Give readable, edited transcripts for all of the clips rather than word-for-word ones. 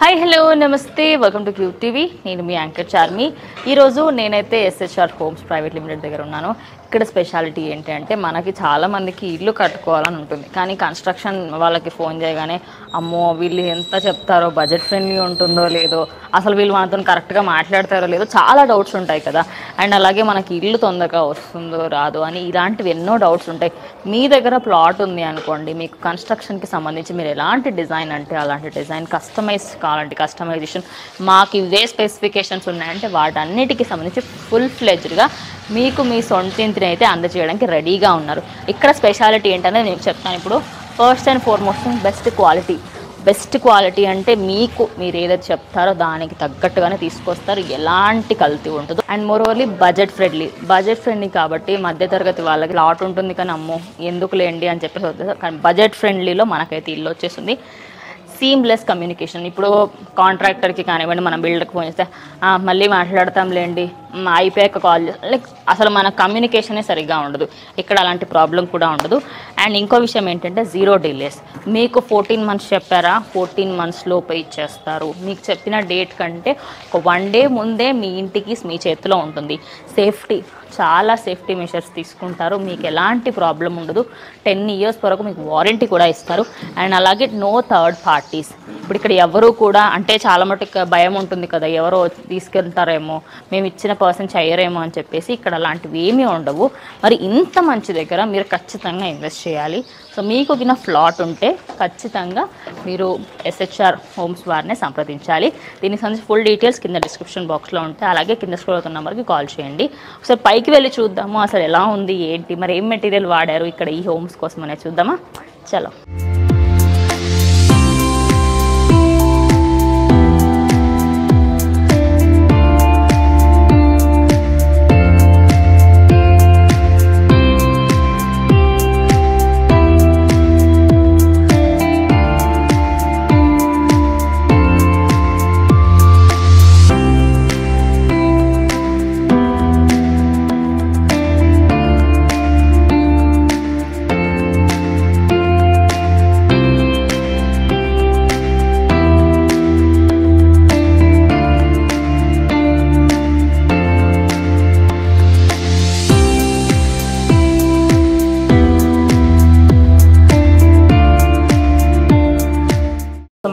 Hi hello నమస్తే welcome to cube TV. నేను మీ anchor Charmi. ఈరోజు నేనైతే ఎస్హెచ్ఆర్ హోమ్స్ ప్రైవేట్ లిమిటెడ్ దగ్గర ఉన్నాను. ఇక్కడ స్పెషాలిటీ ఏంటి అంటే మనకి చాలామందికి ఇల్లు కట్టుకోవాలని ఉంటుంది, కానీ కన్స్ట్రక్షన్ వాళ్ళకి ఫోన్ చేయగానే అమ్మో వీళ్ళు ఎంత చెప్తారో, బడ్జెట్ ఫ్రెండ్లీ ఉంటుందో లేదో, అసలు వీళ్ళు మనతో కరెక్ట్గా మాట్లాడతారో లేదో చాలా డౌట్స్ ఉంటాయి కదా. అండ్ అలాగే మనకి ఇల్లు తొందరగా వస్తుందో రాదో అని ఇలాంటివి ఎన్నో డౌట్స్ ఉంటాయి. మీ దగ్గర ప్లాట్ ఉంది అనుకోండి, మీకు కన్స్ట్రక్షన్కి సంబంధించి మీరు ఎలాంటి డిజైన్ అంటే అలాంటి డిజైన్ కస్టమైజ్ కావాలంటే కస్టమైజేషన్, మాకు ఇవే స్పెసిఫికేషన్స్ ఉన్నాయంటే వాటన్నిటికీ సంబంధించి ఫుల్ ఫ్లెడ్జ్డ్గా మీకు మీ సొంతింటిని అయితే అందజేయడానికి రెడీగా ఉన్నారు. ఇక్కడ స్పెషాలిటీ ఏంటనేది నేను చెప్తాను. ఇప్పుడు first and foremost best quality అంటే మీరు ఏదైతే చెప్తారో దానికి తగ్గట్టుగానే తీసుకొస్తారు, ఎలాంటి కల్తీ ఉంటుంది. అండ్ మోరోవర్లీ బడ్జెట్ ఫ్రెండ్లీ కాబట్టి మధ్యతరగతి వాళ్ళకి లాట్ ఉంటుంది, కానీ అమ్మో ఎందుకు లేండి అని చెప్పేసి వస్తుంది. కానీ బడ్జెట్ ఫ్రెండ్లీలో మనకైతే ఇల్లు వచ్చేస్తుంది. Seamless communication. ఇప్పుడు కాంట్రాక్టర్కి కానివ్వండి, మనం బిల్డర్కి ఫోన్ చేస్తే మళ్ళీ మాట్లాడతాంలేండి, అయిపోయాక కాల్ చేస్తాం, లైక్ అసలు మన కమ్యూనికేషనే సరిగ్గా ఉండదు. ఇక్కడ అలాంటి ప్రాబ్లం కూడా ఉండదు. అండ్ ఇంకో విషయం ఏంటంటే జీరో డిలేస్. మీకు 14 months చెప్పారా, 14 months లోపే ఇచ్చేస్తారు. మీకు చెప్పిన డేట్ కంటే ఒక 1 day ముందే మీ ఇంటికి మీ చేతిలో ఉంటుంది. చాలా సేఫ్టీ మెషర్స్ తీసుకుంటారు, మీకు ఎలాంటి ప్రాబ్లం ఉండదు. 10 years వరకు మీకు వారంటీ కూడా ఇస్తారు. అండ్ అలాగే నో థర్డ్ పార్టీస్. ఇప్పుడు ఇక్కడ ఎవరు కూడా అంటే చాలా మటుకు భయం ఉంటుంది కదా, ఎవరో తీసుకెళ్తారేమో, మేము ఇచ్చిన పర్సన్ చేయరేమో అని చెప్పేసి ఇక్కడ అలాంటివి ఏమీ ఉండవు. మరి ఇంత మంచి దగ్గర మీరు ఖచ్చితంగా ఇన్వెస్ట్ చేయాలి. సో మీకు గిన ఫ్లాట్ ఉంటే ఖచ్చితంగా మీరు ఎస్హెచ్ఆర్ హోమ్స్ వారిని సంప్రదించాలి. దీనికి సంబంధించి ఫుల్ డీటెయిల్స్ కింద డిస్క్రిప్షన్ బాక్స్లో ఉంటాయి, అలాగే కింద స్క్రోల్ అవుతున్న నెంబర్కి కాల్ చేయండి. ఒకసారి పైకి వెళ్ళి చూద్దాము అసలు ఎలా ఉంది ఏంటి, మరి ఏం మెటీరియల్ వాడారు ఇక్కడ ఈ హోమ్స్ కోసం అనేది చూద్దామా. చలో.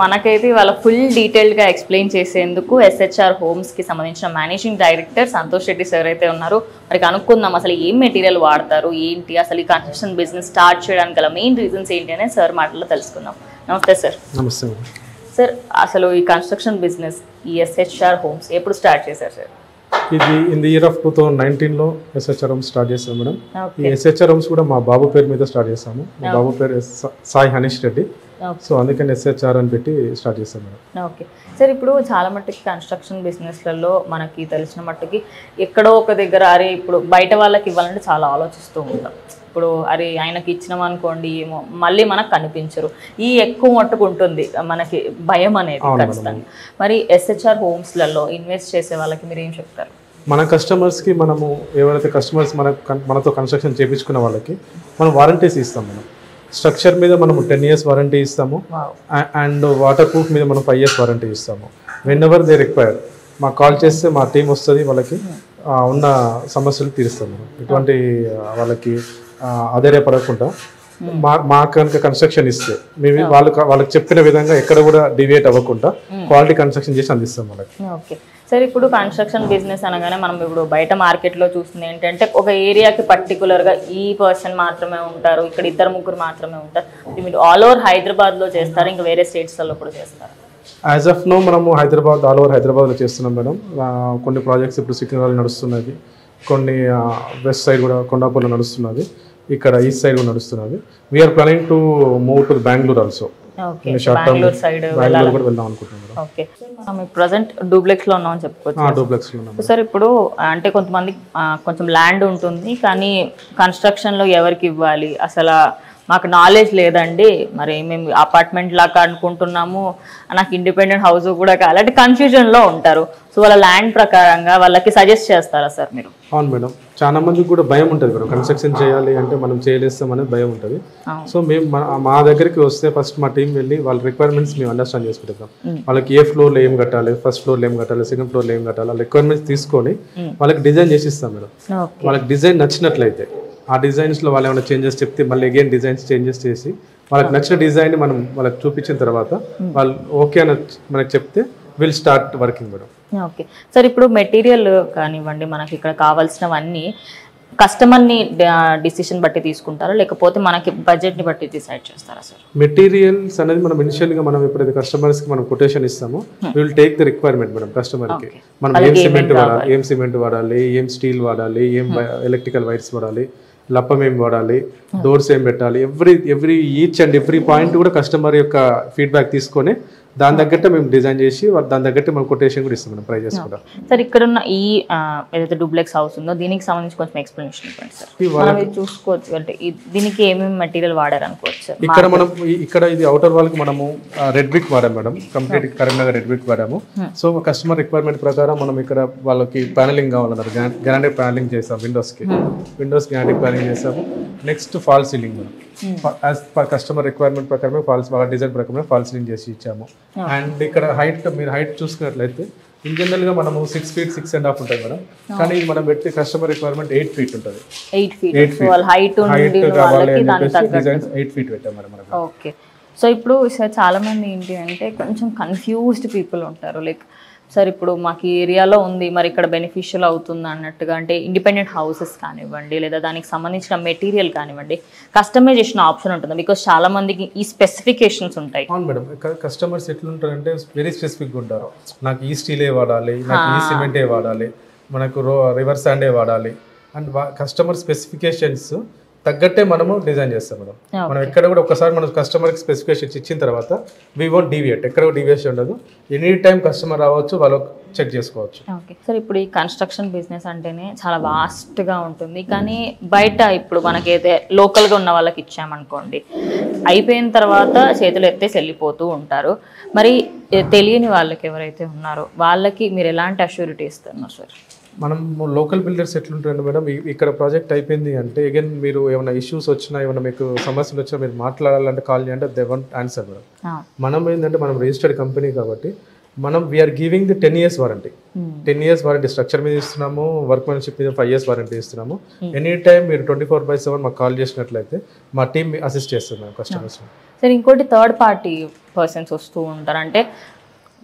మనకైతే ఇవాళ ఫుల్ డీటెయిల్డ్గా ఎక్స్ప్లెయిన్ చేసేందుకు ఎస్హెచ్ఆర్ హోమ్స్కి సంబంధించిన managing director Santosh Reddy sir అయితే ఉన్నారు. మరి కనుక్కుందాం అసలు ఏం మెటీరియల్ వాడతారు ఏంటి, అసలు ఈ కన్స్ట్రక్షన్ బిజినెస్ స్టార్ట్ చేయడానికి గల మెయిన్ రీజన్స్ ఏంటి అనేది సార్ మాటల్లో తెలుసుకుందాం. నమస్తే సార్. నమస్తే సార్. అసలు ఈ కన్స్ట్రక్షన్ బిజినెస్ ఈ ఎస్హెచ్ఆర్ హోమ్స్ ఎప్పుడు స్టార్ట్ చేశారు సార్? ఇది ఇన్ ది ఇయర్ ఆఫ్ 2019లో ఎస్హెచ్ఆర్ హోమ్స్ స్టార్ట్ చేసాం మేడం. ఈ ఎస్హెచ్ఆర్ హోమ్స్ కూడా మా బాబు పేరు మీద స్టార్ట్ చేసాము. మా బాబు పేరు సాయి హనీష్ రెడ్డి. సో అందుకని ఎస్హెచ్ఆర్ అని పెట్టి స్టార్ట్ చేసాం మేడం. Okay sir. ఇప్పుడు చాలా మట్టుకి కన్స్ట్రక్షన్ బిజినెస్లలో మనకి తెలిసిన మట్టుకి ఎక్కడో ఒక దగ్గర అరే ఇప్పుడు బయట వాళ్ళకి ఇవ్వాలంటే చాలా ఆలోచిస్తూ ఉంటాం. ఇప్పుడు అరే ఆయనకి ఇచ్చినాం అనుకోండి ఏమో మళ్ళీ మనకు కనిపించరు, ఈ ఎక్కువ మట్టుకు ఉంటుంది మనకి భయం అనేది ఖచ్చితంగా. మరి ఎస్హెచ్ఆర్ హోమ్స్లలో ఇన్వెస్ట్ చేసే వాళ్ళకి మీరు ఏం చెప్తారు? మన కస్టమర్స్కి మనము ఎవరైతే కస్టమర్స్ మనతో కన్స్ట్రక్షన్ చేయించుకున్న వాళ్ళకి మనం వారంటీస్ ఇస్తాం. మనం స్ట్రక్చర్ మీద మనము 10 years వారంటీ ఇస్తాము. అండ్ వాటర్ ప్రూఫ్ మీద మనం 5 years వారంటీ ఇస్తాము. వెన్ ఎవర్ దే రిక్వైర్ మాకు కాల్ చేస్తే మా టీం వస్తుంది, వాళ్ళకి ఉన్న సమస్యలు తీరుస్తాం. ఎటువంటి వాళ్ళకి ఆధారపడకుండా మా కనుక కన్స్ట్రక్షన్ ఇస్తే మేము వాళ్ళకి చెప్పిన విధంగా ఎక్కడ కూడా డివియేట్ అవ్వకుండా క్వాలిటీ కన్స్ట్రక్షన్ చేసి అందిస్తాం వాళ్ళకి. Okay sir. ఇప్పుడు కన్స్ట్రక్షన్ బిజినెస్ అనగానే మనం ఇప్పుడు బయట మార్కెట్లో చూస్తుంది ఏంటంటే ఒక ఏరియాకి పర్టికులర్గా ఈ పర్సన్ మాత్రమే ఉంటారు, ఇక్కడ 2-3 మాత్రమే ఉంటారు. మీరు ఆల్ ఓవర్ హైదరాబాద్లో చేస్తారు, ఇంకా వేరే స్టేట్స్లలో కూడా చేస్తారు? యాజ్ ఆఫ్ నో మనము ఆల్ ఓవర్ హైదరాబాద్లో చేస్తున్నాం మేడం. కొన్ని ప్రాజెక్ట్స్ ఇప్పుడు సికింద్రాబాద్ నడుస్తున్నది, కొన్ని వెస్ట్ సైడ్ కూడా కొండాపూర్లో నడుస్తున్నది, ఇక్కడ ఈస్ట్ సైడ్ కూడా నడుస్తున్నది. We're planning to move to Bengaluru also. Bengaluru side కూడా వెళ్దాం అనుకుంటున్నాం. ఓకే. ప్రజెంట్ డూప్లెక్స్లో ఉన్నామని చెప్పుకోవచ్చు. డూప్లెక్స్లో ఉన్నాం సార్. ఇప్పుడు అంటే కొంతమంది కొంచెం ల్యాండ్ ఉంటుంది, కానీ కన్స్ట్రక్షన్లో ఎవరికి ఇవ్వాలి, అసలు మాకు నాలెడ్జ్ లేదండి, మరి మేము అపార్ట్మెంట్ లాగా అనుకుంటున్నాము, నాకు ఇండిపెండెంట్ హౌస్ కూడా కావాలి అంటే కన్ఫ్యూజన్లో ఉంటారు. సో వాళ్ళ ల్యాండ్ ప్రకారంగా వాళ్ళకి సజెస్ట్ చేస్తారా సార్ మీరు? అవును మేడం, చాలా మందికి కూడా భయం ఉంటుంది మేడం, కన్స్ట్రక్షన్ చేయాలి అంటే మనం చేయలేస్తాం అనేది భయం ఉంటుంది. సో మేము మా దగ్గరికి వస్తే ఫస్ట్ మా టీం వెళ్ళి వాళ్ళ రిక్వైర్మెంట్స్ మేము అండర్స్టాండ్ చేసుకుంటాం. వాళ్ళకి ఏ ఫ్లోర్లో ఏం కట్టాలి, ఫస్ట్ ఫ్లోర్లో ఏం కట్టాలి, సెకండ్ ఫ్లోర్లో ఏం కట్టాలి, వాళ్ళ రిక్వైర్మెంట్స్ తీసుకొని వాళ్ళకి డిజైన్ చేసి ఇస్తాం మేడం. వాళ్ళకి డిజైన్ నచ్చినట్లయితే ఆ డిజైన్స్లో వాళ్ళు ఏమైనా చేంజెస్ చెప్తే మళ్ళీ అగైన్ డిజైన్స్ చేంజెస్ చేసి వాళ్ళకి నచ్చిన డిజైన్ మనం వాళ్ళకి చూపించిన తర్వాత వాళ్ళు ఓకే అని మనకి చెప్తే will start working madam. Okay sir, ఇప్పుడు మెటీరియల్ కానివ్వండి, మనకి ఇక్కడ కావాల్సినవన్నీ కస్టమర్ని డిసిషన్ బట్టి తీసుకుంటారా, లేకపోతే మనకి బడ్జెట్ని బట్టి డిసైడ్ చేస్తారా సార్? మెటీరియల్స్ అనేది మనం ఇనిషియల్గా మనం ఎప్పుడైతే కస్టమర్స్కి మనం కొటేషన్ ఇస్తామో will take the requirement madam. కస్టమర్కి మనం ఏం సిమెంట్ వాడాలి, ఏం స్టీల్ వాడాలి, ఏం ఎలక్ట్రికల్ వైర్స్ వాడాలి, లప్పం ఏం వాడాలి, డోర్స్ ఏం పెట్టాలి, every each and every point కూడా కస్టమర్ యొక్క ఫీడ్బ్యాక్ తీసుకొని దాని తగ్గట్టు మేము డిజైన్ చేసి దాని తగ్గట్టు మనం కొటేషన్ కూడా ఇస్తాం మేడం, ప్రైజెస్ కూడా. సార్ ఇక్కడ ఉన్న ఈ ఏదైతే డూప్లెక్స్ హౌస్ ఉందో దీనికి సంబంధించి కొంచెం ఎక్స్ప్లెనేషన్ ఇవ్వండి సార్. మనం చూసుకోవచ్చు అంటే దీనికి ఏమేమి మెటీరియల్ వాడారు అనుకోవచ్చు సార్. ఇక్కడ ఇది అవుటర్ వాల్ కి మనము రెడ్ బ్రిక్ వాడాము madam, complete Karimnagar red brick వాడాము. సో కస్టమర్ రిక్వైర్మెంట్ ప్రకారం మనం ఇక్కడ వాళ్ళకి ప్యానలింగ్ కావాలన్నారు, గ్రానైట్ ప్యానలింగ్ చేసాం. విండోస్ గ్రానైట్ ప్యానలింగ్ చేసాము. నెక్స్ట్ ఫాల్ సీలింగ్ మనం యాజ్ పర్ కస్టమర్ రిక్వైర్మెంట్ ప్రకారమే వాళ్ళ డిజైన్ ప్రకారమే ఫాల్ సీలింగ్ చేసి ఇచ్చాము. అండ్ ఇక్కడ మీరు హైట్ చూసుకున్నట్లయితే ఇన్ జనరల్ గా మనము 6 feet 6.5 ఉంటుంది మేడం, కానీ మనం పెట్టి కస్టమర్ రిక్వైర్మెంట్ 8 feet ఉంటుంది. 8 feet హైట్ కావాలి అని చెప్పేసి డిజైన్స్ 8 feet పెట్టాం మేడం మనకు. ఓకే, సో ఇప్పుడు చాలా మంది ఏంటి అంటే కొంచెం కన్ఫ్యూజ్డ్ పీపుల్ ఉంటారు, లైక్ సార్ ఇప్పుడు మాకు ఈ ఏరియాలో ఉంది, మరి ఇక్కడ బెనిఫిషియల్ అవుతుంది అన్నట్టుగా, అంటే ఇండిపెండెంట్ హౌసెస్ కానివ్వండి లేదా దానికి సంబంధించిన మెటీరియల్ కానివ్వండి కస్టమైజేషన్ ఆప్షన్ ఉంటుంది, బికాస్ చాలా మందికి ఈ స్పెసిఫికేషన్స్ ఉంటాయి. అవును మేడం, కస్టమర్స్ ఎట్లుంటారంటే వెరీ స్పెసిఫిక్గా ఉంటారు. నాకు ఈ స్టీలే వాడాలి, నాకు ఈ సిమెంటే వాడాలి, మనకు రివర్స్ శాండే వాడాలి అండ్ కస్టమర్ స్పెసిఫికేషన్స్ తగ్గట్టే మనము డిజైన్ చేస్తాం మేడం. మనం ఎక్కడ కూడా ఒకసారి మనం కస్టమర్కి స్పెసిఫికేషన్స్ ఇచ్చిన తర్వాత వీ వోంట్ డీవియేట్, ఎక్కడ డీవియేషన్ ఉండదు. ఎనీ టైం కస్టమర్ రావచ్చు, వాళ్ళు చెక్ చేసుకోవచ్చు. ఓకే సార్, ఇప్పుడు ఈ కన్స్ట్రక్షన్ బిజినెస్ అంటేనే చాలా వాస్ట్గా ఉంటుంది, కానీ బయట ఇప్పుడు మనకైతే లోకల్గా ఉన్న వాళ్ళకి ఇచ్చామనుకోండి, అయిపోయిన తర్వాత చేతులు ఎత్తేసి వెళ్ళిపోతూ ఉంటారు. మరి తెలియని వాళ్ళకి ఎవరైతే ఉన్నారో వాళ్ళకి మీరు ఎలాంటి అష్యూరిటీ ఇస్తున్నారు సార్? మనం లోకల్ బిల్డర్స్ ఎట్లుంటారండి మేడం, ఇక్కడ ప్రాజెక్ట్ అయిపోయింది అంటే అగైన్ మీరు ఏమైనా ఇష్యూస్ వచ్చినా, ఏమైనా మీకు సమస్యలు వచ్చినా మీరు మాట్లాడాలంటే కాల్ చేయంటే దే వోంట్ ఆన్సర్ మేడం. మనం ఏంటంటే మనం రిజిస్టర్డ్ కంపెనీ కాబట్టి మనం we're giving the 10 years warranty. 10 years warranty structure మీద ఇస్తున్నాము, వర్క్మెన్షిప్ మీద 5 years వారంటీ ఇస్తున్నాము. ఎనీ టైం మీరు 24/7 మాకు కాల్ చేసినట్లయితే మా టీం అసిస్ట్ చేస్తుంది మేము కస్టమర్స్. సార్ ఇంకోటి థర్డ్ పార్టీ పర్సన్స్ వస్తూ ఉంటారు, అంటే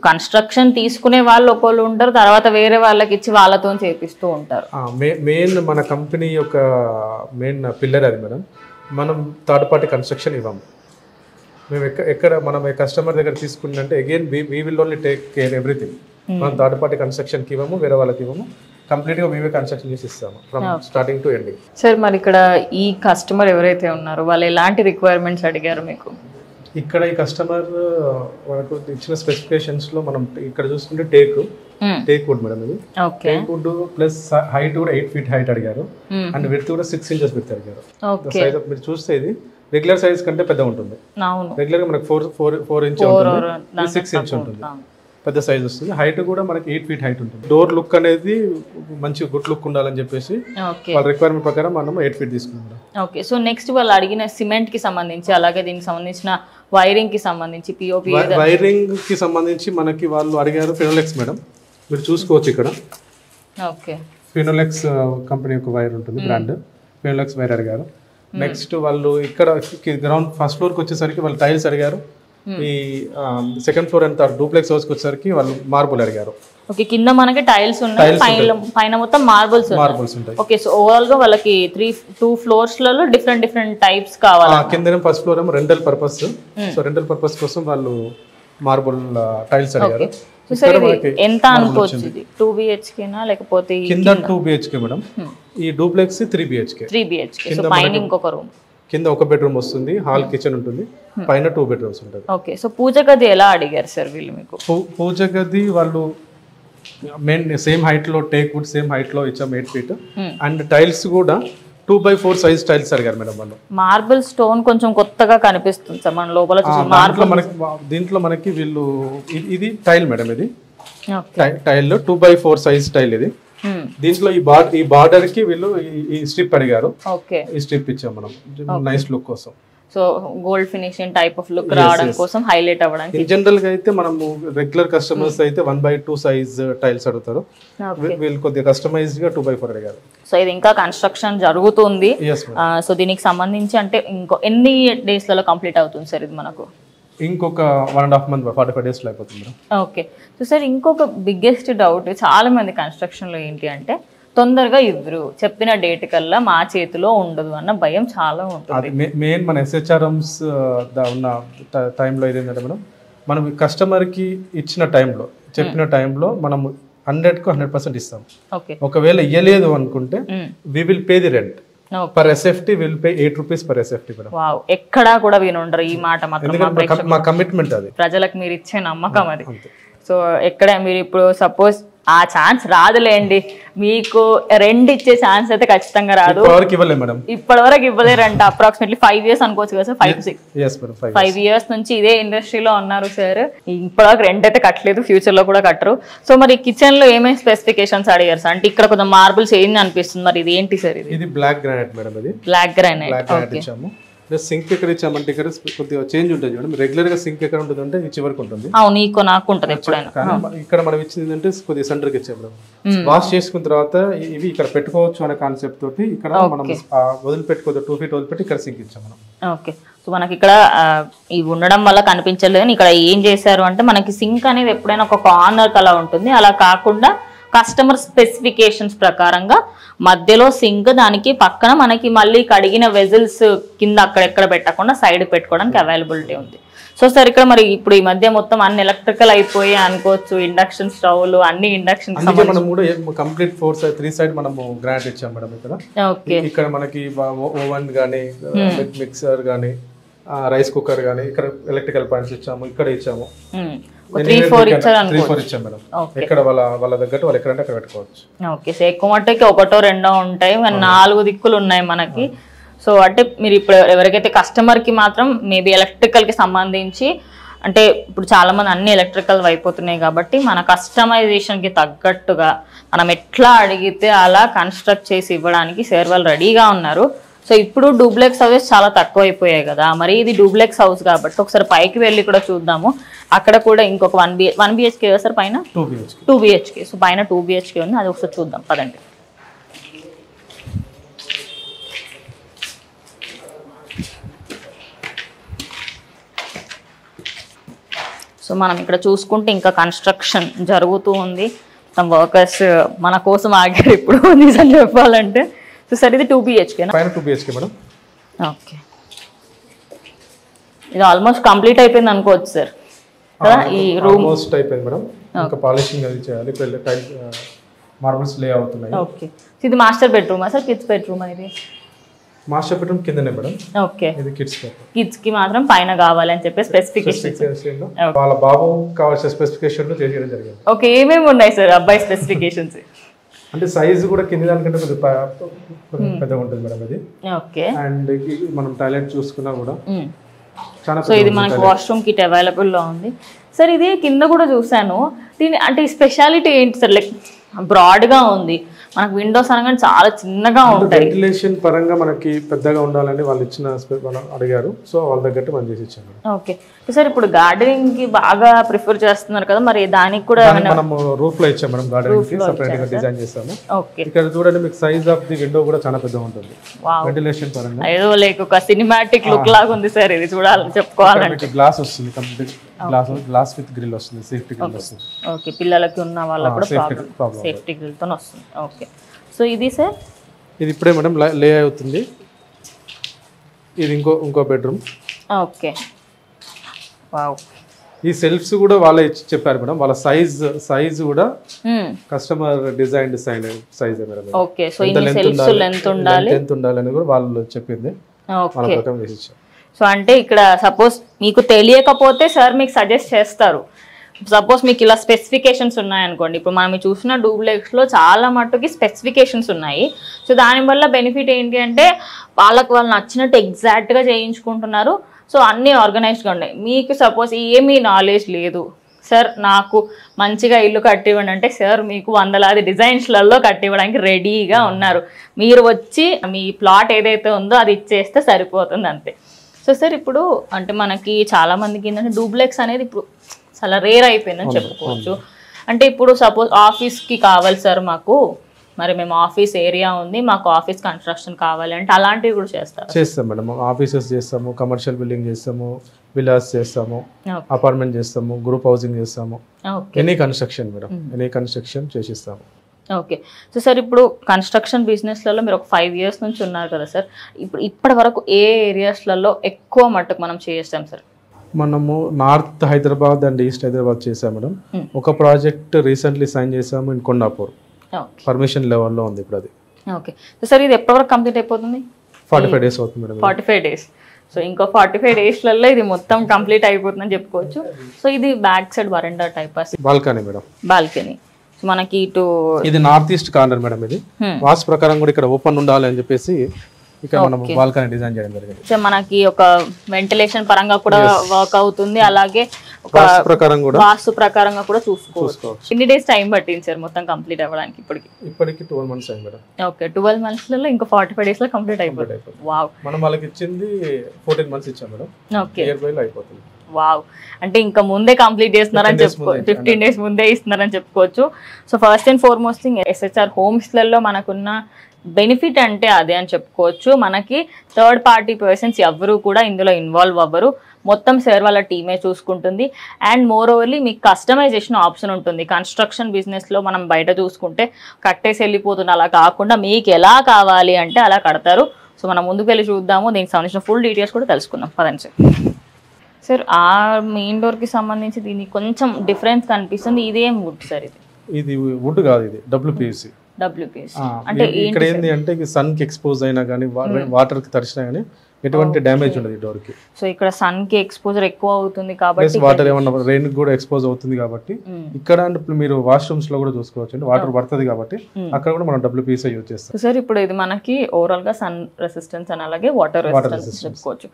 కన్స్ట్రక్షన్ తీసుకునే వాళ్ళు ఒకళ్ళు ఉంటారు, తర్వాత వేరే వాళ్ళకి ఇచ్చి వాళ్ళతో చేపిస్తూ ఉంటారు. మెయిన్ మన కంపెనీ యొక్క మెయిన్ పిల్లర్ అది మేడం. మనం థర్డ్ పార్టీ కన్స్ట్రక్షన్ ఇవ్వము. మేము ఎక్కడ మనం కస్టమర్ దగ్గర తీసుకుంటే again we will only take care everything. మనం థర్డ్ పార్టీ కన్స్ట్రక్షన్కి ఇవ్వము, వేరే వాళ్ళకి ఇవ్వము, కంప్లీట్గా మేమే కన్స్ట్రక్షన్ చేసి ఇస్తాము from starting to ending. Sir మరి ఇక్కడ ఈ కస్టమర్ ఎవరైతే ఉన్నారో వాళ్ళు ఎలాంటి రిక్వైర్మెంట్స్ అడిగారు మీకు? ఇక్కడ ఈ కస్టమర్ మనకు ఇచ్చిన స్పెసిఫికేషన్స్ లో మనం ఇక్కడ చూసుకుంటే టేక్ వుడ్ మేడం. ఇది టేక్ వుడ్ ప్లస్ హైట్ కూడా 8 feet హైట్ అడిగారు అండ్ విడ్త్ కూడా 6 inches విడ్త్ అడిగారు. సైజ్ మీరు చూస్తే ఇది రెగ్యులర్ సైజ్ కంటే పెద్ద ఉంటుంది. రెగ్యులర్ గా మనకు 4 inch ఉంటుంది, 6 inch ఉంటుంది, పెద్ద సైజ్ వస్తుంది. హైట్ కూడా మనకి 8 feet హైట్ ఉంటుంది. డోర్ లుక్ అనేది మంచి గుడ్ లుక్ ఉండాలని చెప్పేసి వాళ్ళ రిక్వైర్మెంట్ ప్రకారం మనం 8 feet తీసుకున్నాం. ఓకే, సో నెక్స్ట్ వాళ్ళు అడిగిన సిమెంట్ కి సంబంధించి, అలాగే దీనికి సంబంధించిన వైరింగ్ కి సంబంధించి, పిఓపి వైరింగ్ కి సంబంధించి మనకి వాళ్ళు అడిగారు ఫినోలెక్స్ మేడం. మీరు చూసుకోవచ్చు ఇక్కడ. ఓకే, ఫినోలెక్స్ కంపెనీ యొక్క వైర్ ఉంటుంది, బ్రాండ్ ఫినోలెక్స్ వైర్ అడిగారు. నెక్స్ట్ వాళ్ళు ఇక్కడ గ్రౌండ్ ఫస్ట్ ఫ్లోర్కి వచ్చేసరికి వాళ్ళు టైల్స్ అడిగారు. ఈ సెకండ్ ఫ్లోర్ అండ్ డూప్లెక్స్ హౌస్కి వచ్చేసరికి వాళ్ళు మార్బుల్ అడిగారు. ఓకే, కింద మనకి టైల్స్ ఉన్నాయి, పైన మొత్తం మార్బుల్స్ ఉంటాయి. ఓకే, సో ఓవరాల్ గా వాళ్ళకి 2 floors లలో డిఫరెంట్ టైప్స్ కావాలి. కింద ఫస్ట్ ఫ్లోర్ ఏమో rental purpose, so rental purpose కోసం వాళ్ళు మార్బుల్ టైల్స్ అడిగారు. ఎంత అనుకోవచ్చు? 2 BHK లేకపోతే కింద 2 BHK మేడం, ఈ డూప్లెక్స్ 3 BHK. సో పైన ఇంకొక రూమ్, కింద 1 bedroom వస్తుంది, హాల్ కిచెన్ ఉంటుంది, పైన 2 bedrooms ఉంటుంది. ఓకే, సో పూజ గది ఎలా అడిగారు సార్ వీళ్ళు మీకు? పూజ గది వాళ్ళు మెయిన్ సేమ్ హైట్ లో టేక్ వుడ్ సేమ్ హైట్ లో ఇచ్చాము 8 feet అండ్ టైల్స్ కూడా 2x4 సైజ్ టైల్స్ అడిగారు మేడం వాళ్ళు. మార్బుల్ స్టోన్ కొంచెం కొత్తగా కనిపిస్తుంది సార్ మన లోపల దీంట్లో మనకి వీళ్ళు ఇది టైల్ మేడం, ఇది టైల్ లో 2x4 సైజ్ టైల్ ఇది. దీంట్లో ఈ బార్డర్ కి వీళ్ళు ఈ స్ట్రిప్ అడిగారు, ఈ స్ట్రిప్ ఇచ్చాం మనం నైస్ లుక్ కోసం. So gold finishing type of look రావడం కోసం, హైలైట్ అవ్వడానికి. జనరల్ గా అయితే మనము రెగ్యులర్ కస్టమర్స్ అయితే 1x2 సైజ్ టైల్స్ అడుగుతారు, వీళ్ళు కొద్దిగా కస్టమైజ్డ్ గా 2x4 అడిగారు. సో ఇది ఇంకా కన్స్ట్రక్షన్ జరుగుతుంది. సో దీనికి సంబంధించి అంటే ఇంకో ఎన్ని డేస్ లలో కంప్లీట్ అవుతుంది సార్ ఇది మనకు? ఇంకొక 1.5 month 45 days లో అయిపోతుంది. ఓకే. సో సార్ ఇంకొక బిగ్గెస్ట్ డౌట్ చాలా మంది కన్స్ట్రక్షన్ లో ఏంటి అంటే తొందరగా ఇవ్వరు, చెప్పిన డేట్ కల్లా మా చేతిలో ఉండదు అన్న భయం చాలా ఉంటుంది. మెయిన్ మన SHRMs ఉన్న టైంలో ఇదేంటంటే మనం కస్టమర్కి ఇచ్చిన టైంలో చెప్పిన టైంలో మనం 100% ఇస్తాం. ఒకవేళ ఇయ్యలేదు అనుకుంటే we will pay the rent per SFT, will pay 8 rupees per SFT. Wow, ఎక్కడా కూడా వినుండరు ఈ మాట మాత్రం. మా కమిట్మెంట్ అది, ప్రజలకు మీరు ఇచ్చే నమ్మకం అది. సో ఎక్కడ మీరు ఇప్పుడు సపోజ్ ఆ ఛాన్స్ రాదులేండి, మీకు రెంట్ ఇచ్చే ఛాన్స్ అయితే ఖచ్చితంగా రాదు. ఇప్పటి వరకు ఇవ్వలేరంట. అప్రాక్సిమేట్లీ 5 years అనుకోవచ్చు కదా సార్? 5 years నుంచి ఇదే ఇండస్ట్రీలో ఉన్నారు సార్, ఇప్పటివరకు రెంట్ అయితే కట్టలేదు, ఫ్యూచర్ లో కూడా కట్టరు. సో మరి కిచెన్ లో ఏమేమి స్పెసిఫికేషన్స్ అడిగారు సార్? అంటే ఇక్కడ కొంచెం మార్బుల్స్ ఏంది అనిపిస్తుంది, మరి ఇది ఏంటి సార్? ఇది బ్లాక్ గ్రానైట్ మేడం, ఇది బ్లాక్ గ్రానైట్. సింక్ ఎక్కడ ఇచ్చామంటే ఇక్కడ కొద్దిగా చేంజ్ ఉంటుంది చూడండి. రెగ్యులర్ గా సింక్ ఎక్కడ ఉంటుంది అంటే చివరికి ఉంటుంది. నీకు నాకు ఉంటుంది ఎప్పుడైనా. ఇక్కడ మనం ఇచ్చింది ఏంటంటే కొద్దిగా సెంటర్ కి ఇచ్చాము. వాష్ చేసుకున్న తర్వాత ఇవి ఇక్కడ పెట్టుకోవచ్చు అనే కాన్సెప్ట్ తోటి ఇక్కడ మనం వదిలిపెట్టుకోవచ్చు, 2 feet వదిలిపెట్టి ఇక్కడ సింక్ ఇచ్చాము మనం. ఓకే. సో మనకి ఇక్కడ ఇవి ఉండడం వల్ల కనిపించలేదు. ఇక్కడ ఏం చేశారు అంటే మనకి సింక్ అనేది ఎప్పుడైనా ఒక కార్నర్ అలా ఉంటుంది, అలా కాకుండా కస్టమర్ స్పెసిఫికేషన్స్ ప్రకారంగా మధ్యలో సింక్, దానికి పక్కన మనకి మళ్ళీ కడిగిన వెజిల్స్ కింద అక్కడెక్కడ పెట్టకుండా సైడ్ పెట్టుకోవడానికి అవైలబిలిటీ ఉంది. సో సార్ ఇక్కడ మరి ఇప్పుడు ఈ మధ్య మొత్తం అన్ని ఎలక్ట్రికల్ అయిపోయి అనుకోవచ్చు, ఇండక్షన్ స్టవ్లు అన్ని ఇండక్షన్ కంప్లీట్ 3 side మనము గ్రాంట్ ఇచ్చాం మేడం. ఇక్కడ మనకి ఓవెన్ గానీ, మిక్సర్ గానీ, రైస్ కుక్కర్ గానీ, ఇక్కడ ఎలక్ట్రికల్ పాయింట్స్ ఇచ్చాము, ఇక్కడ ఇచ్చాము. 3-4 ఇచ్చాం మేడం. ఇక్కడ వాళ్ళ దగ్గర వాళ్ళు ఎక్కడంటే అక్కడ పెట్టుకోవచ్చు. ఓకే. సో ఎక్కువ మట్టుకి 1-2 ఉంటాయి, 4 దిక్కులు ఉన్నాయి మనకి. సో అంటే మీరు ఇప్పుడు ఎవరికైతే కస్టమర్ కి మాత్రం మేబీ ఎలక్ట్రికల్ కి సంబంధించి, అంటే ఇప్పుడు చాలా మంది అన్ని ఎలక్ట్రికల్ అయిపోతున్నాయి కాబట్టి మన కస్టమైజేషన్ కి తగ్గట్టుగా మనం ఎట్లా అడిగితే అలా కన్స్ట్రక్ట్ చేసి ఇవ్వడానికి సార్ వాళ్ళు రెడీగా ఉన్నారు. సో ఇప్పుడు డూప్లెక్స్ హౌసెస్ చాలా తక్కువ అయిపోయాయి కదా, మరి ఇది డూప్లెక్స్ హౌస్ కాబట్టి ఒకసారి పైకి వెళ్ళి కూడా చూద్దాము. అక్కడ కూడా ఇంకొక 1 BHK సార్, పైన 2 BHK. సో పైన 2 BHK ఉంది, అది ఒకసారి చూద్దాం పదండి. సో మనం ఇక్కడ చూసుకుంటే ఇంకా కన్స్ట్రక్షన్ జరుగుతూ ఉంది, వర్కర్స్ మన కోసం ఆగారు ఇప్పుడు నిజం చెప్పాలంటే. సో సార్ ఇది 2 BHK పైన 2 BHK మేడం. ఓకే. ఇది ఆల్మోస్ట్ కంప్లీట్ అయిపోయింది అనుకోవచ్చు సార్ కదా? ఈ రూమ్ ఆల్మోస్ట్ అయిపోయింది మేడం, ఇంకా పాలిషింగ్ అది చేయాలి, మార్బల్స్ లే అవుతున్నాయి. ఓకే. ఇది మాస్టర్ బెడ్రూమా సార్, కిడ్స్ బెడ్రూమా? ఇది మాస్టర్ బెడ్రూమ్ కిందనే మేడం. ఓకే. ఇది కిడ్స్ కి మాత్రం పైన కావాలని చెప్పి స్పెసిఫికేషన్ వాళ్ళ బాబు కావాల్సిన స్పెసిఫికేషన్ లో చేయడం జరిగింది. ఓకే. ఏమేమి ఉన్నాయి సార్ అబ్బాయి స్పెసిఫికేషన్స్? అంటే సైజ్ కూడా కింద దానికంటే పెద్దగా ఉంటుంది మేడం ఇది. ఓకే. అండ్ మనం టాయిలెట్ చూసుకున్నా కూడా చాలా. సో ఇది మనకి వాష్రూమ్ కిట్ అవైలబుల్ లో ఉంది సార్. ఇది కింద కూడా చూసాను, దీని అంటే స్పెషాలిటీ ఏంటి సార్? లైక్ బ్రాడ్ గా ఉంది, మనకు విండోస్ అనగానే చాలా చిన్నగా ఉంటాయి. వెంటిలేషన్ పరంగా మనకి పెద్దగా ఉండాలని వాళ్ళు ఇచ్చిన అడిగారు, సో వాళ్ళ తగ్గట్టు మనం చేసి ఇచ్చాము. Okay sir. ఇప్పుడు గార్డెనింగ్ కి బాగా ప్రిఫర్ చేస్తున్నారు కదా, మరి దానికి కూడా మనం రూఫ్ లో ఇచ్చాం మేడం, గార్డెనింగ్ కి సెపరేట్ గా డిజైన్ చేస్తాము. ఓకే. ఇక్కడ చూడండి మీకు సైజ్ ఆఫ్ ది విండో కూడా చాలా పెద్దగా ఉంటుంది. వెంటిలేషన్ పరంగా ఏదో లైక్ ఒక సినిమాటిక్ లుక్ లాగా ఉంది సార్ ఇది, చూడాలి చెప్పుకోవాలంటే. గ్లాస్ వస్తుంది, కంప్లీట్ గ్లాస్ విత్ గ్రిల్ వస్తుంది, సేఫ్టీ గ్రిల్ వస్తుంది. ఓకే. పిల్లలకి ఉన్న వాళ్ళకి కూడా సేఫ్టీ గ్రిల్ తో వస్తుంది. ఓకే. సో ఇది సార్, ఇది ఇప్పుడే మేడం లే అవుతుంది. ఇది ఇంకో బెడ్రూమ్. ఓకే. వావ్. ఈ సెల్ఫ్స్ కూడా వాళ్ళే చెప్పారు మేడం, వాళ్ళ సైజ్ కూడా customer design size madam. Okay. So ఇన్ని సెల్ఫ్స్ లెంత్ ఉండాలి అని కూడా వాళ్ళు చెప్పింది. ఓకే. సో అంటే ఇక్కడ సపోజ్ మీకు తెలియకపోతే సార్ మీకు సజెస్ట్ చేస్తారు, సపోజ్ మీకు ఇలా స్పెసిఫికేషన్స్ ఉన్నాయనుకోండి, ఇప్పుడు మనం చూసిన డూప్లెక్స్లో చాలా మట్టుకి స్పెసిఫికేషన్స్ ఉన్నాయి. సో దానివల్ల బెనిఫిట్ ఏంటి అంటే వాళ్ళు నచ్చినట్టు ఎగ్జాక్ట్గా చేయించుకుంటున్నారు. సో అన్నీ ఆర్గనైజ్డ్గా ఉన్నాయి. మీకు సపోజ్ ఏమీ నాలెడ్జ్ లేదు, సార్ నాకు మంచిగా ఇల్లు కట్టివ్వండి అంటే సార్ మీకు వందలాది డిజైన్స్లలో కట్టివ్వడానికి రెడీగా ఉన్నారు. మీరు వచ్చి మీ ప్లాట్ ఏదైతే ఉందో అది ఇచ్చేస్తే సరిపోతుంది అంతే. సో సార్ ఇప్పుడు అంటే మనకి చాలామందికి ఏంటంటే డూప్లెక్స్ అనేది ఇప్పుడు చాలా రేర్ అయిపోయిందని చెప్పుకోవచ్చు. అంటే ఇప్పుడు సపోజ్ ఆఫీస్కి కావాలి సార్ మాకు, మరి మేము ఆఫీస్ ఏరియా ఉంది, మాకు ఆఫీస్ కన్స్ట్రక్షన్ కావాలి అంటే అలాంటివి కూడా చేస్తాం మేడం. ఆఫీసెస్ చేస్తాము, కమర్షియల్ బిల్డింగ్ చేస్తాము, విల్లాస్ చేస్తాము, అపార్ట్మెంట్ చేస్తాము, గ్రూప్ హౌసింగ్ చేస్తాము, any construction madam, any construction చేసిస్తాము. ఓకే. సో సార్ ఇప్పుడు కన్స్ట్రక్షన్ బిజినెస్లలో మీరు ఒక 5 years నుంచి ఉన్నారు కదా సార్, ఇప్పటి వరకు ఏ ఏరియాస్లలో ఎక్కువ మట్టుకు మనం చేస్తాం సార్? మనము north Hyderabad and east Hyderabad చేసాం మేడం. ఒక ప్రాజెక్ట్ రీసెంట్లీ సైన్ చేసాము ఇన్ కొండాపూర్, పర్మిషన్ లెవెల్లో ఉంది ఇప్పుడు అది. ఓకే. సో సార్ ఇది ఎప్పటి వరకు కంప్లీట్ అయిపోతుంది? 45 days అవుతుంది మేడం. 45 days. సో ఇంకో 45 daysలలో ఇది మొత్తం కంప్లీట్ అయిపోతుందని చెప్పుకోవచ్చు. సో ఇది బ్యాక్ సైడ్ వరండా type balcony madam. Balcony. So మనకి ఇటు ఇది నార్త్ ఈస్ట్ కార్నర్ మేడం. ఇది వాస్తు ప్రకారం కూడా ఇక్కడ ఓపెన్ ఉండాలి అని చెప్పేసి ఇక్కడ మనం బాల్కనీ డిజైన్ చేయడం జరిగింది. సో మనకి ఒక వెంటిలేషన్ పరంగా కూడా వర్క్ అవుతుంది, అలాగే వాస్తు ప్రకారంగా కూడా చూసుకోవచ్చు. ఎన్ని డేస్ టైం పట్టింది సార్ మొత్తం కంప్లీట్ అవ్వడానికి? ఇప్పటికి 12 months అయింది మేడం. ఓకే. 12 monthsలలో ఇంకా 45 daysలో కంప్లీట్ అయిపోతుంది. వావ్. మనం వాళ్ళకి ఇచ్చింది 14 months ఇచ్చాం మేడం. ఓకే. అయిపోతుంది. వావ్. అంటే ఇంకా ముందే కంప్లీట్ చేస్తున్నారని చెప్పుకోవచ్చు, 15 days ముందే ఇస్తున్నారని చెప్పుకోవచ్చు. So first and foremost thing SHR హోమ్స్లలో మనకున్న బెనిఫిట్ అంటే అదే అని చెప్పుకోవచ్చు. మనకి థర్డ్ పార్టీ పర్సన్స్ ఎవరు కూడా ఇందులో ఇన్వాల్వ్ అవ్వరు, మొత్తం సార్ వాళ్ళ టీమే చూసుకుంటుంది. అండ్ మోర్ ఓవర్లీ మీకు కస్టమైజేషన్ ఆప్షన్ ఉంటుంది. కన్స్ట్రక్షన్ బిజినెస్లో మనం బయట చూసుకుంటే కట్టేసి వెళ్ళిపోతుంది, అలా కాకుండా మీకు ఎలా కావాలి అంటే అలా కడతారు. సో మనం ముందుకు వెళ్ళి చూద్దాము, దీనికి సంబంధించిన ఫుల్ డీటెయిల్స్ కూడా తెలుసుకుందాం. పదండి సార్. సార్ ఆ మెయిన్ డోర్కి సంబంధించి దీనికి కొంచెం డిఫరెన్స్ కనిపిస్తుంది. ఇదేం వుడ్ సార్? ఇది వుడ్ కాదు, ఇది WPVC. అంటే ఇక్కడ ఏంటి అంటే సన్ కి ఎక్స్పోజ్ అయినా కానీ వాటర్ కి తడిచినా కానీ ఎటువంటి డ్యామేజ్ ఉండదు డోర్ కి. సో ఇక్కడ సన్ కి ఎక్స్పోజర్ ఎక్కువ అవుతుంది కాబట్టి వాటర్ ఏమన్నా రెయిన్ కూడా ఎక్స్పోజ్ అవుతుంది కాబట్టి ఇక్కడ మీరు వాష్రూమ్స్ లో కూడా చూసుకోవచ్చు, వాటర్ పడుతుంది కాబట్టి అక్కడ కూడా మనం WPVC యూజ్ చేస్తాం. సార్ ఇప్పుడు ఇది మనకి ఓవరాల్ గా సన్ రెసిస్టెన్స్ అని అలాగే వాటర్ రెసిస్టెన్స్ చెప్పుకోవచ్చు.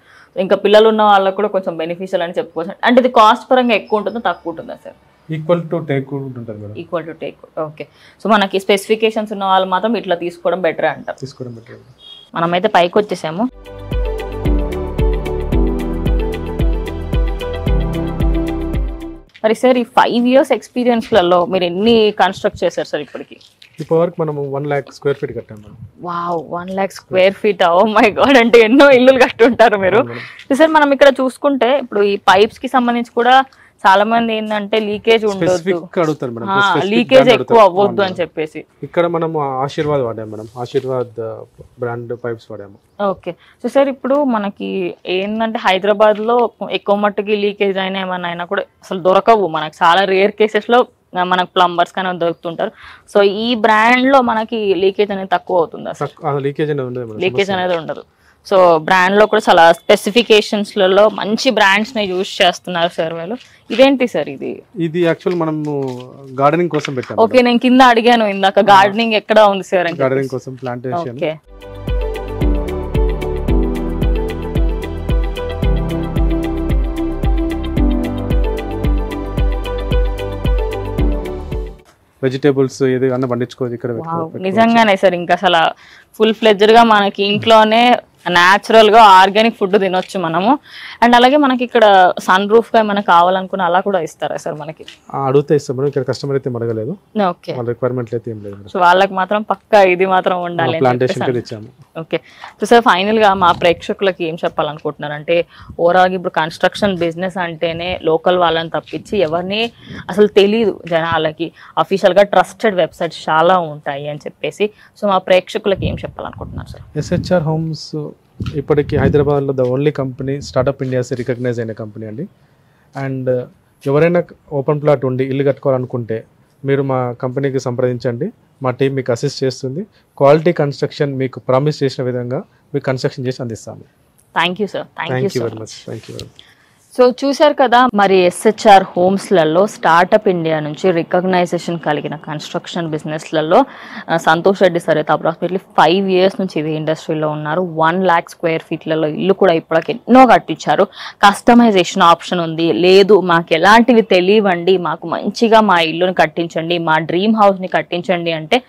ఇంకా పిల్లలు ఉన్న వాళ్ళకి కూడా కొంచెం బెనిఫిషియల్ అని చెప్పుకోవచ్చు. అంటే ఇది కాస్ట్ పరంగా ఎక్కువ ఉంటుందా తక్కువ ఉంటుందా సార్? ఈక్వల్ టు టేక్ ఉంటుంది madam. Equal to take. Okay. So మనకి స్పెసిఫికేషన్స్ ఉన్న వాళ్ళు మాత్రం ఇట్లా తీసుకోవడం బెటర్ అంటారు. మనమైతే పైకి వచ్చేసాము. మరి సార్ ఈ 5 years ఎక్స్పీరియన్స్లలో మీరు ఎన్ని కన్స్ట్రక్ట్ చేశారు సార్ ఇప్పటికి? ఇప్పటివరకు మనం 1 lakh square feet కట్టాము. Wow, 1 lakh square feet. Oh my god, అంటే ఎన్నో ఇల్లులు కట్టుంటారు మీరు. సార్ మనం ఇక్కడ చూసుకుంటే ఇప్పుడు ఈ పైప్స్ కి సంబంధించి కూడా చాలా మంది ఏంటంటే లీకేజ్ ఉండొద్దు, లీకేజ్ ఎక్కువ అవ్వద్దు అని చెప్పేసి ఇక్కడ మనం ఆశీర్వాద్ వాడాము మేడం. ఆశీర్వాద్ బ్రాండ్ పైప్స్ వాడాము. ఓకే. సో సార్ ఇప్పుడు మనకి ఏంటంటే హైదరాబాద్ లో ఎక్కువ మట్టుకి లీకేజ్ అయినా ఏమన్నా అయినా కూడా అసలు దొరకవు మనకి. చాలా రేర్ కేసెస్ లో మనకు ప్లంబర్స్ కానీ దొరుకుతుంటారు. సో ఈ బ్రాండ్ లో మనకి లీకేజ్ అనేది తక్కువ అవుతుంది, లీకేజ్ అనేది ఉండదు. సో బ్రాండ్ లో కూడా చాలా స్పెసిఫికేషన్స్ లలో మంచి బ్రాండ్స్ ని యూజ్ చేస్తున్నారు సార్ వాళ్ళు. ఇదేంటి సార్? ఇది యాక్చువల్ మనం గార్డెనింగ్ కోసం పెట్టాము. ఓకే, నేను కింద అడిగాను ఇందాక గార్డెనింగ్ ఎక్కడ ఉంది సార్? గార్డెనింగ్ కోసం ప్లాంటేషన్. ఓకే. వెజిటేబుల్స్ ఏదైనా పండించుకోవచ్చు ఇక్కడ. నిజంగానే సార్, ఇంకా అసలు ఫుల్ ఫ్లెడ్జ్డ్ గా మనకి ఇంట్లోనే న్యాచురల్ గా ఆర్గానిక్ ఫుడ్ తినొచ్చు మనము. అండ్ అలాగే మనకి ఇక్కడ సన్ రూఫ్ గా మనకు కావాలనుకున్న అలా కూడా ఇస్తారా సార్? మనకి అడిగితే ఇస్తాం మేడం. ఇక్కడ కస్టమర్ అయితే అడగలేదు. ఓకే. రిక్వైర్మెంట్ అయితే ఏం లేదు. సో వాళ్ళకి మాత్రం పక్కా ఇది మాత్రం ఉండాలి. ఓకే. సో సార్ ఫైనల్ గా మా ప్రేక్షకులకి ఏం చెప్పాలనుకుంటున్నారు అంటే, ఓవరాల్ ఇప్పుడు కన్స్ట్రక్షన్ బిజినెస్ అంటేనే లోకల్ వాళ్ళని తప్పించి ఎవరిని అసలు తెలియదు జనాలకి. అఫీషియల్ గా ట్రస్టెడ్ వెబ్సైట్స్ చాలా ఉంటాయి అని చెప్పేసి, సో మా ప్రేక్షకులకి ఏం చెప్పాలనుకుంటున్నారు సార్? SHR హోమ్స్ ఇప్పటికీ హైదరాబాద్లో the only company startup India's recognize అయిన కంపెనీ అండి. అండ్ ఎవరైనా ఓపెన్ ప్లాట్ ఉండి ఇల్లు కట్టుకోవాలనుకుంటే మీరు మా కంపెనీకి సంప్రదించండి. మా టీం మీకు అసిస్ట్ చేస్తుంది. క్వాలిటీ కన్స్ట్రక్షన్ మీకు ప్రామిస్ చేసిన విధంగా మీకు కన్స్ట్రక్షన్ చేసి అందిస్తాము. Thank you sir. Thank you very much. Thank you. So చూశారు కదా, మరి ఎస్హెచ్ఆర్ హోమ్స్లలో స్టార్టప్ ఇండియా నుంచి రికగ్నైజేషన్ కలిగిన కన్స్ట్రక్షన్ బిజినెస్లలో సంతోష్ రెడ్డి సార్ అయితే అప్రాక్సిమేట్లీ 5 years నుంచి ఇదే ఇండస్ట్రీలో ఉన్నారు. 1 lakh square feetలలో ఇల్లు కూడా ఇప్పటికి ఎన్నో కట్టించారు. కస్టమైజేషన్ ఆప్షన్ ఉంది. లేదు మాకు ఎలాంటివి తెలియవండి, మాకు మంచిగా మా ఇల్లుని కట్టించండి, మా డ్రీమ్ హౌస్ని కట్టించండి అంటే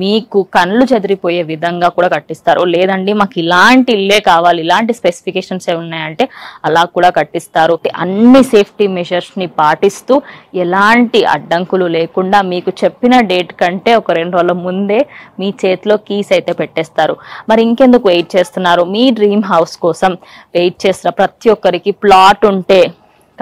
మీకు కళ్ళు చెదిరిపోయే విధంగా కూడా కట్టిస్తారు. లేదండి మాకు ఇలాంటి ఇల్లే కావాలి, ఇలాంటి స్పెసిఫికేషన్స్ ఉన్నాయంటే అలా కూడా కట్టిస్తారు. అన్ని సేఫ్టీ మెషర్స్ ని పాటిస్తూ ఎలాంటి అడ్డంకులు లేకుండా మీకు చెప్పిన డేట్ కంటే ఒక 2 రోజుల ముందే మీ చేతిలో కీస్ అయితే పెట్టేస్తారు. మరి ఇంకెందుకు వెయిట్ చేస్తున్నారు? మీ డ్రీమ్ హౌస్ కోసం వెయిట్ చేస్తున్న ప్రతి ఒక్కరికి ప్లాట్ ఉంటే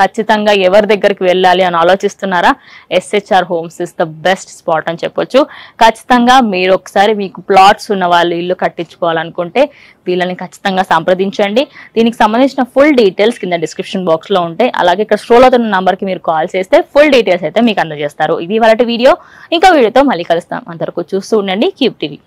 ఖచ్చితంగా ఎవరి దగ్గరికి వెళ్ళాలి అని ఆలోచిస్తున్నారా? SHR homes is the best spot అని చెప్పొచ్చు. ఖచ్చితంగా మీరు ఒకసారి మీకు ప్లాట్స్ ఉన్న వాళ్ళు ఇల్లు కట్టించుకోవాలనుకుంటే వీళ్ళని ఖచ్చితంగా సంప్రదించండి. దీనికి సంబంధించిన ఫుల్ డీటెయిల్స్ కింద డిస్క్రిప్షన్ బాక్స్ లో ఉంటాయి. అలాగే ఇక్కడ స్క్రోల్ అవుతున్న నంబర్కి మీరు కాల్ చేస్తే ఫుల్ డీటెయిల్స్ అయితే మీకు అందజేస్తారు. ఇది వాళ్ళ వీడియో. ఇంకా వీడియోతో మళ్ళీ కలుస్తాం. అంతవరకు చూస్తూ ఉండండి క్యూబ్ టీవీ.